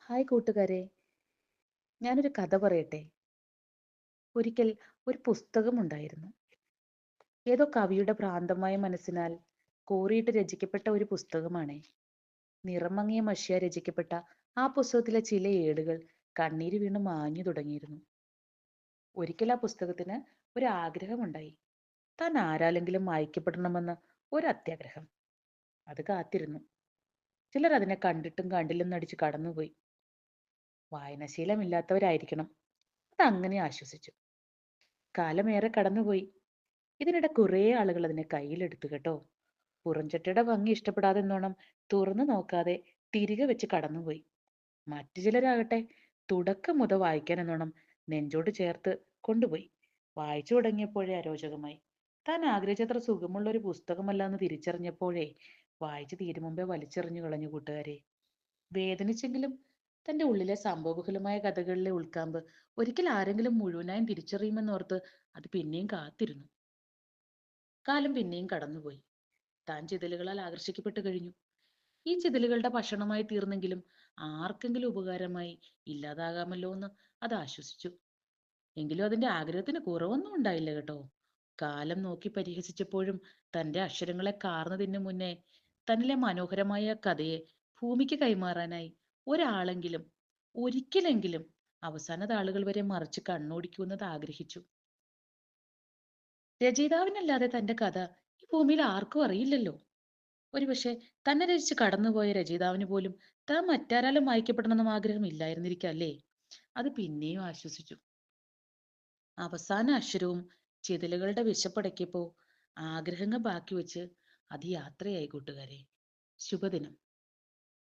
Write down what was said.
Hi കൂട്ടുകാരെ, ഞാനൊരു കഥ പറയട്ടെ. ഒരിക്കൽ ഒരു പുസ്തകമുണ്ടായിരുന്നു. ഏതോ കവിയുടെ ഭ്രാന്തമായ മനസ്സിനാൽ കോറിയിട്ട് രചിക്കപ്പെട്ട ഒരു പുസ്തകമാണേ. നിറമങ്ങിയ മഷിയ രചിക്കപ്പെട്ട ആ പുസ്തകത്തിലെ ചില ഏടുകൾ കണ്ണീര് വീണ് മാഞ്ഞു തുടങ്ങിയിരുന്നു. ഒരിക്കൽ ആ പുസ്തകത്തിന് ഒരു ആഗ്രഹമുണ്ടായി. താൻ ആരാലെങ്കിലും വായിക്കപ്പെടണമെന്ന് ഒരു അത്യാഗ്രഹം. അത് കാത്തിരുന്നു. ചിലർ അതിനെ കണ്ടിട്ടും കണ്ടില്ലെന്ന് നടിച്ച് കടന്നുപോയി. വായനാശീലമില്ലാത്തവരായിരിക്കണം. അതങ്ങനെ ആശ്വസിച്ചു. കാലമേറെ കടന്നുപോയി. ഇതിനിടെ കുറേ ആളുകൾ അതിനെ കയ്യിലെടുത്തു കേട്ടോ. പുറംചട്ടയുടെ ഭംഗി ഇഷ്ടപ്പെടാതെന്നോണം തുറന്നു നോക്കാതെ തിരികെ വെച്ച് കടന്നുപോയി. മറ്റു ചിലരാകട്ടെ തുടക്കം മുതൽ വായിക്കാൻ എന്നോണം നെഞ്ചോട് ചേർത്ത് കൊണ്ടുപോയി. വായിച്ചു തുടങ്ങിയപ്പോഴേ അരോചകമായി. താൻ ആഗ്രഹിച്ചത്ര സുഖമുള്ള ഒരു പുസ്തകമല്ല എന്ന് തിരിച്ചറിഞ്ഞപ്പോഴേ വായിച്ചു തീരും മുമ്പേ വലിച്ചെറിഞ്ഞു കളഞ്ഞു കൂട്ടുകാരെ. വേദനിച്ചെങ്കിലും തന്റെ ഉള്ളിലെ സംഭവബഹുലമായ കഥകളിലെ ഉൾക്കാമ്പ് ഒരിക്കൽ ആരെങ്കിലും മുഴുവനായും തിരിച്ചറിയുമെന്നോർത്ത് അത് പിന്നെയും കാത്തിരുന്നു. കാലം പിന്നെയും കടന്നുപോയി. താൻ ചിതലുകളാൽ ആകർഷിക്കപ്പെട്ടു കഴിഞ്ഞു. ഈ ചിതലുകളുടെ ഭക്ഷണമായി തീർന്നെങ്കിലും ആർക്കെങ്കിലും ഉപകാരമായി ഇല്ലാതാകാമല്ലോ എന്ന് അത് ആശ്വസിച്ചു. എങ്കിലും അതിന്റെ ആഗ്രഹത്തിന് കുറവൊന്നും ഉണ്ടായില്ല കേട്ടോ. കാലം നോക്കി പരിഹസിച്ചപ്പോഴും തന്റെ അക്ഷരങ്ങളെ കാർന്നു തിന്നു മുന്നേ തന്നിലെ മനോഹരമായ കഥയെ ഭൂമിക്ക് കൈമാറാനായി ഒരാളെങ്കിലും ഒരിക്കലെങ്കിലും അവസാന താളുകൾ വരെ മറിച്ച് കണ്ണോടിക്കുമെന്നത് ആഗ്രഹിച്ചു. രചയിതാവിനല്ലാതെ തന്റെ കഥ ഈ ഭൂമിയിൽ ആർക്കും അറിയില്ലല്ലോ. ഒരുപക്ഷെ തന്നെ രചിച്ച് കടന്നുപോയ രചയിതാവിന് പോലും താൻ മറ്റാരാലും വായിക്കപ്പെടണമെന്നും ആഗ്രഹമില്ലായിരുന്നിരിക്കാം അല്ലേ. അത് പിന്നെയും ആശ്വസിച്ചു. അവസാന അക്ഷരവും ചിതലുകളുടെ വിശപ്പടക്കിയപ്പോ ആഗ്രഹങ്ങൾ ബാക്കി വെച്ച് അത് യാത്രയായി കൂട്ടുകാരെ. ശുഭദിനം.